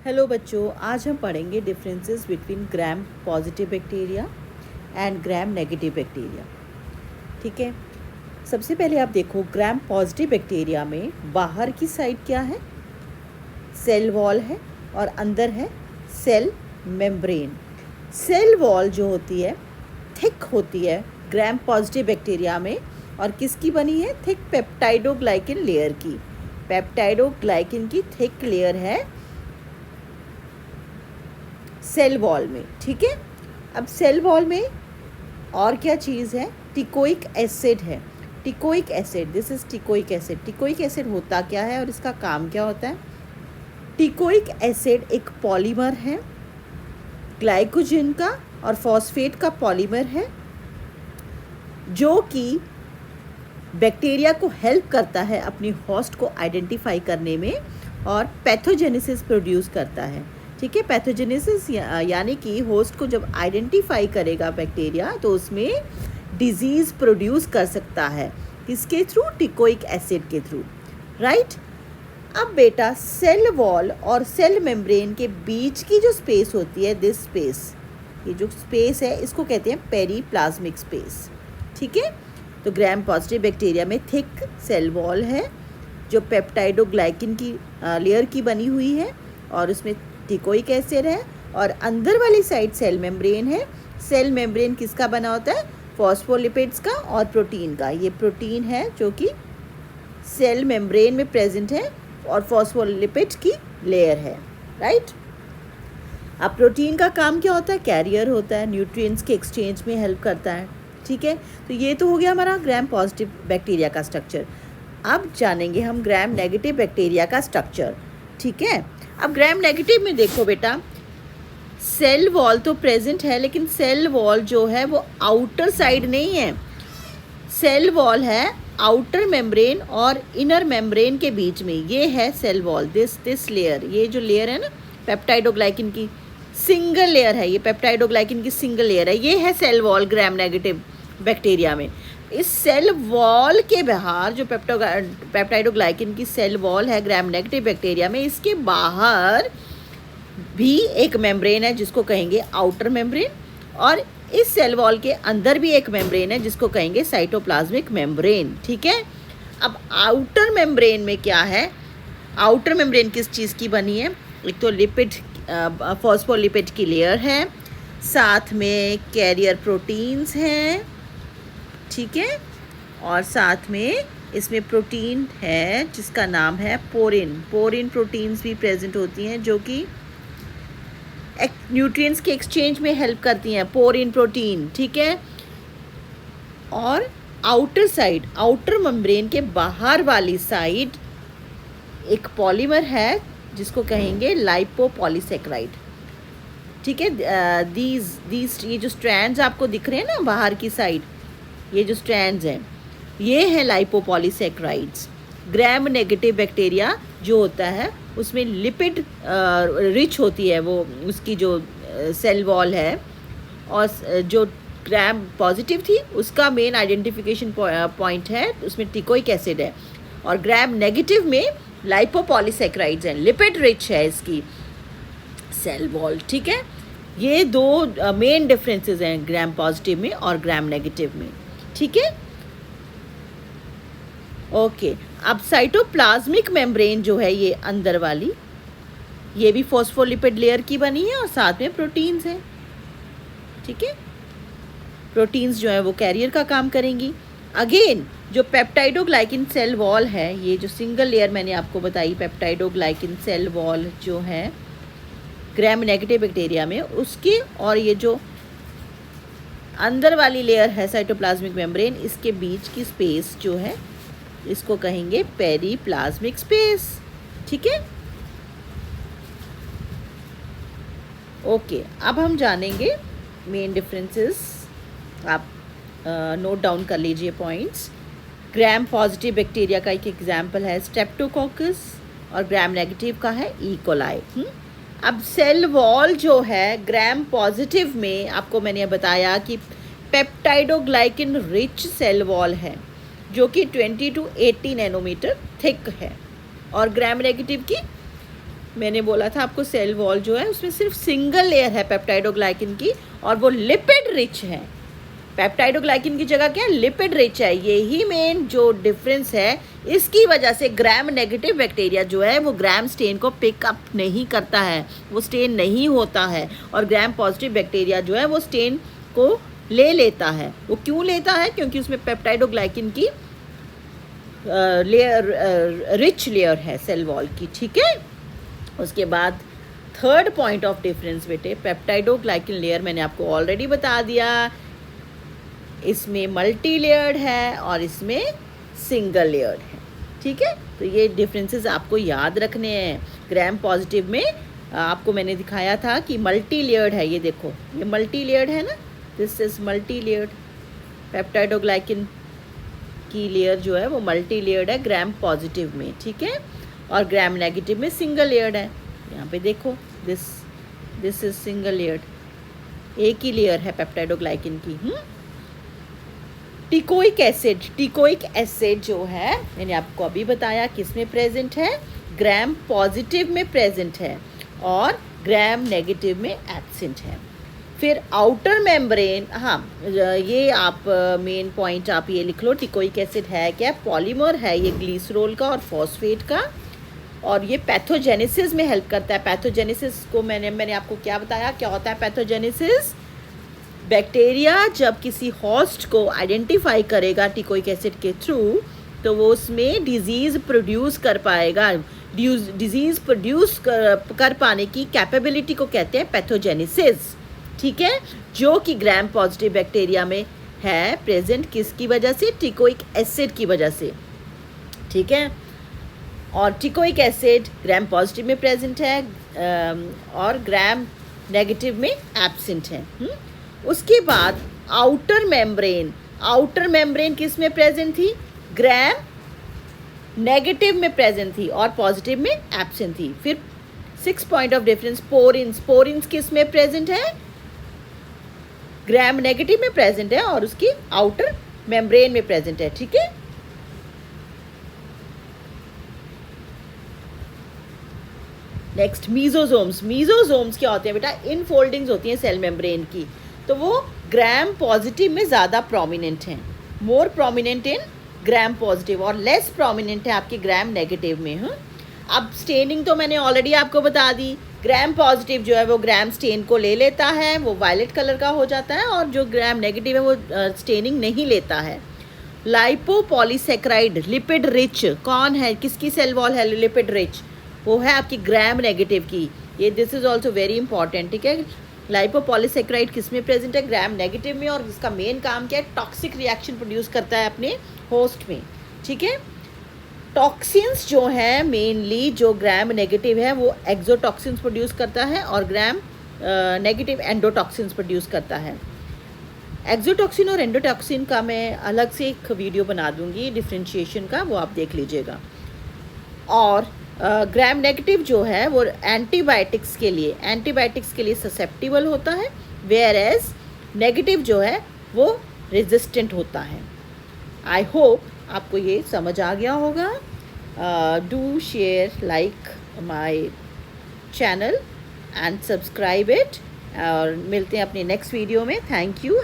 Hello बच्चों, आज हम पढ़ेंगे differences between gram positive bacteria and gram negative bacteria. ठीक है, सबसे पहले आप देखो ग्राम पॉजिटिव बैक्टीरिया में बाहर की साइड क्या है, सेल वॉल है और अंदर है सेल मेम्ब्रेन। सेल वॉल जो होती है थिक होती है ग्राम पॉजिटिव बैक्टीरिया में, और किसकी बनी है? थिक पेप्टाइडोग्लाइकिन लेयर की। पेप्टाइडोग्लाइकिन की थिक लेयर है सेल वॉल में। ठीक है, अब सेल वॉल में और क्या चीज़ है? टिकोइक एसिड है। Teichoic acid, this is teichoic acid. Teichoic acid होता क्या है और इसका काम क्या होता है? टिकोइक एसिड एक पॉलीमर है, ग्लाइकोजन का और फॉस्फेट का पॉलीमर है, जो कि बैक्टीरिया को हेल्प करता है अपनी होस्ट को आइडेंटिफाई करने में और पैथोजेनेसिस प्रोड्यूस करता है। ठीक है, पैथोजेनेसिस यानी कि होस्ट को जब आइडेंटिफाई करेगा बैक्टीरिया तो उसमें डिजीज़ प्रोड्यूस कर सकता है। किसके थ्रू? टिकोइक एसिड के थ्रू, राइट। अब बेटा सेल वॉल और सेल मेम्ब्रेन के बीच की जो स्पेस होती है, दिस स्पेस, ये जो स्पेस है इसको कहते हैं पेरीप्लाज्मिक स्पेस। ठीक है, तो ग्राम पॉजिटिव बैक्टीरिया में थिक सेल वॉल है जो पेप्टाइडोग्लाइकिन की लेयर की बनी हुई है और उसमें टिकोइक एसिड है, और अंदर वाली साइड सेल मेम्ब्रेन है। सेल मेम्ब्रेन किसका बना होता है? फॉस्फोलिपिड्स का और प्रोटीन का। ये प्रोटीन है जो कि सेल मेम्ब्रेन में प्रेजेंट है और फॉस्फोलिपिड की लेयर है, राइट। अब प्रोटीन का काम क्या होता है? कैरियर होता है, न्यूट्रिएंट्स के एक्सचेंज में हेल्प करता है। ठीक है, तो ये तो हो गया हमारा ग्राम पॉजिटिव बैक्टीरिया का स्ट्रक्चर। अब जानेंगे हम ग्राम नेगेटिव बैक्टीरिया का स्ट्रक्चर। ठीक है, अब ग्राम नेगेटिव में देखो बेटा, सेल वॉल तो प्रेजेंट है लेकिन सेल वॉल जो है वो आउटर साइड नहीं है। सेल वॉल है आउटर मेम्ब्रेन और इनर मेम्ब्रेन के बीच में। ये है सेल वॉल, दिस लेयर, ये जो लेयर है ना पेप्टाइडोग्लाइकिन की सिंगल लेयर है, ये पेप्टाइडोग्लाइकिन की सिंगल लेयर है, ये है cell wall gram negative bacteria में। इस सेल वॉल के बाहर जो पेप्टाइडोग्लाइकिन की सेल वॉल है ग्राम नेगेटिव बैक्टीरिया में, इसके बाहर भी एक मेम्ब्रेन है जिसको कहेंगे आउटर मेम्ब्रेन, और इस सेल वॉल के अंदर भी एक मेम्ब्रेन है जिसको कहेंगे साइटोप्लाज्मिक मेम्ब्रेन। ठीक है, अब आउटर मेम्ब्रेन में क्या है? आउटर मेम्ब्रेन किस चीज़ की बनी है? एक तो लिपिड, फॉस्फोलिपिड की लेयर है, साथ में कैरियर प्रोटीन्स हैं। ठीक है, और साथ में इसमें प्रोटीन है जिसका नाम है पोरिन। पोरिन प्रोटीन्स भी प्रेजेंट होती हैं जो कि न्यूट्रिएंट्स के एक्सचेंज में हेल्प करती हैं, पोरिन प्रोटीन। ठीक है, और आउटर साइड, आउटर मेम्ब्रेन के बाहर वाली साइड एक पॉलीमर है जिसको कहेंगे लाइपोपॉलीसेक्राइड। ठीक है, दीज ये जो स्ट्रैंड्स आपको दिख रहे हैं ना बाहर की साइड, ये जो स्ट्रैंड्स हैं ये हैं लाइपोपॉलीसेक्राइड्स। ग्राम नेगेटिव बैक्टीरिया जो होता है उसमें लिपिड रिच होती है वो उसकी जो सेल वॉल है, और जो ग्राम पॉजिटिव थी उसका मेन आइडेंटिफिकेशन पॉइंट है, उसमें टिकोइक एसिड है, और ग्राम नेगेटिव में लाइपोपॉलीसेक्राइड्स हैं, लिपिड रिच है इसकी सेल वॉल। ठीक है, ये दो मेन डिफरेंसेस हैं ग्राम पॉजिटिव में और ग्राम नेगेटिव में। ठीक है, ओके। अब साइटोप्लाज्मिक मेम्ब्रेन जो है ये अंदर वाली, ये भी फॉस्फोलिपिड लेयर की बनी है और साथ में प्रोटीन्स हैं। ठीक है, प्रोटीन्स जो है वो कैरियर का काम करेंगी। अगेन जो पेप्टाइडोग्लाइकिन सेल वॉल है, ये जो सिंगल लेयर मैंने आपको बताई पेप्टाइडोग्लाइकिन सेल वॉल जो है ग्राम नेगेटिव बैक्टीरिया में, उसके और ये जो अंदर वाली लेयर है साइटोप्लाज्मिक मेम्ब्रेन, इसके बीच की स्पेस जो है इसको कहेंगे पेरीप्लाज्मिक स्पेस। ठीक है, ओके। अब हम जानेंगे मेन डिफरेंसेस, आप नोट डाउन कर लीजिए पॉइंट्स। ग्राम पॉजिटिव बैक्टीरिया का एक एग्जाम्पल है स्ट्रेप्टोकोकस और ग्राम नेगेटिव का है इकोलाई। अब सेल वॉल जो है ग्राम पॉजिटिव में, आपको मैंने बताया कि पेप्टाइडोग्लाइकिन रिच सेल वॉल है जो कि 20 to 80 नैनोमीटर थिक है, और ग्राम नेगेटिव की मैंने बोला था आपको सेल वॉल जो है उसमें सिर्फ सिंगल लेयर है पेप्टाइडोग्लाइकिन की, और वो लिपिड रिच है। पेप्टाइडोग्लाइकिन की जगह क्या है, लिपिड रिच है। यही मेन जो डिफरेंस है, इसकी वजह से ग्राम नेगेटिव बैक्टीरिया जो है वो ग्राम स्टेन को पिकअप नहीं करता है, वो स्टेन नहीं होता है, और ग्राम पॉजिटिव बैक्टीरिया जो है वो स्टेन को ले लेता है। वो क्यों लेता है, क्योंकि उसमें पेप्टाइडोग्लाइकिन की लेयर रिच लेयर है सेल वॉल की, ठीक है। उसके बाद थर्ड पॉइंट ऑफ डिफरेंस बेटे, पेप्टाइडोग्लाइकिन लेयर मैंने आपको ऑलरेडी बता दिया, इसमें मल्टी लेयर्ड है और इसमें सिंगल लेयर्ड है, ठीक है। तो ये डिफरेंसेस आपको याद रखने हैं। ग्राम पॉजिटिव में आपको मैंने दिखाया था कि मल्टी लेयर्ड है, ये देखो ये मल्टी लेयर्ड है ना, दिस इज मल्टी लेयर्ड। पेप्टाइडोग्लाइकिन की लेयर जो है वो मल्टी लेयर्ड है ग्राम पॉजिटिव में, ठीक है, और ग्राम नेगेटिव में सिंगल लेयर्ड है। यहाँ पे देखो दिस इज सिंगल लेयर्ड, एक ही लेयर है पेप्टाइडोग्लाइकिन की। टिकोइक एसिड जो है मैंने आपको अभी बताया किस में प्रेजेंट है, ग्राम पॉजिटिव में प्रेजेंट है और ग्राम नेगेटिव में एब्सेंट है। फिर आउटर मेम्ब्रेन, हाँ ये आप मेन पॉइंट आप ये लिख लो, टिकोइक एसिड है क्या, पॉलीमर है ये ग्लिसरॉल का और फॉस्फेट का, और ये पैथोजेनेसिस में हेल्प करता है। पैथोजेनेसिस को मैंने आपको क्या बताया, क्या होता है पैथोजेनेसिस, बैक्टीरिया जब किसी होस्ट को आइडेंटिफाई करेगा टिकोइक एसिड के थ्रू, तो वो उसमें डिजीज़ प्रोड्यूस कर पाएगा। डिजीज़ प्रोड्यूस कर पाने की कैपेबिलिटी को कहते हैं पैथोजेनेसिस, ठीक है, जो कि ग्राम पॉजिटिव बैक्टीरिया में है प्रेजेंट, किसकी वजह से, टिकोइक एसिड की वजह से, ठीक है। और टिकोइक एसिड ग्राम पॉजिटिव में प्रेजेंट है और ग्राम नेगेटिव में एब्सेंट है। उसके बाद आउटर मेम्ब्रेन किस में प्रेजेंट थी, ग्राम नेगेटिव में प्रेजेंट थी और पॉजिटिव में एब्सेंट थी। फिर 6 पॉइंट ऑफ डिफरेंस, पोरिन्स किस में प्रेजेंट है, ग्राम नेगेटिव में प्रेजेंट है और उसकी आउटर मेम्ब्रेन में प्रेजेंट है, ठीक है। नेक्स्ट मीजोजोम्स क्या होते हैं बेटा, इनफोल्डिंग्स होती हैं सेल मेम्ब्रेन की, तो वो ग्राम पॉजिटिव में ज़्यादा प्रोमिनेंट हैं, मोर प्रोमिनेंट इन ग्राम पॉजिटिव और लेस प्रोमिनेंट है आपके ग्राम नेगेटिव में। अब स्टेनिंग तो मैंने ऑलरेडी आपको बता दी, ग्राम पॉजिटिव जो है वो ग्राम स्टेन को ले लेता है, वो वायलेट कलर का हो जाता है, और जो ग्राम नेगेटिव है वो स्टेनिंग नहीं लेता है। लाइपोपॉलीसेक्राइड लिपिड रिच कौन है, किसकी सेल वॉल है लिपिड रिच, वो है आपकी ग्राम नेगेटिव की। ये this is also very important, ठीक है। लाइपोपॉलीसेक्राइड किस में प्रेजेंट है, ग्राम नेगेटिव में, और इसका मेन काम क्या है, टॉक्सिक रिएक्शन प्रोड्यूस करता है अपने होस्ट में, ठीक है। टॉक्सिन्स जो हैं मेनली जो ग्राम नेगेटिव है वो एक्सोटॉक्सिन्स प्रोड्यूस करता है और ग्राम नेगेटिव एंडोटॉक्सिन्स प्रोड्यूस करता है। एक्सोटॉक्सिन और एंडोटॉक्सिन का मैं अलग से एक वीडियो बना दूंगी डिफ्रेंशिएशन का, वो आप देख लीजिएगा। और ग्राम नेगेटिव जो है वो एंटीबायोटिक्स के लिए ससेप्टिबल होता है, वेयर एज नेगेटिव जो है वो रेजिस्टेंट होता है। आई होप आपको ये समझ आ गया होगा। Do share, like my channel and subscribe it, और मिलते हैं अपने नेक्स्ट वीडियो में। Thank you.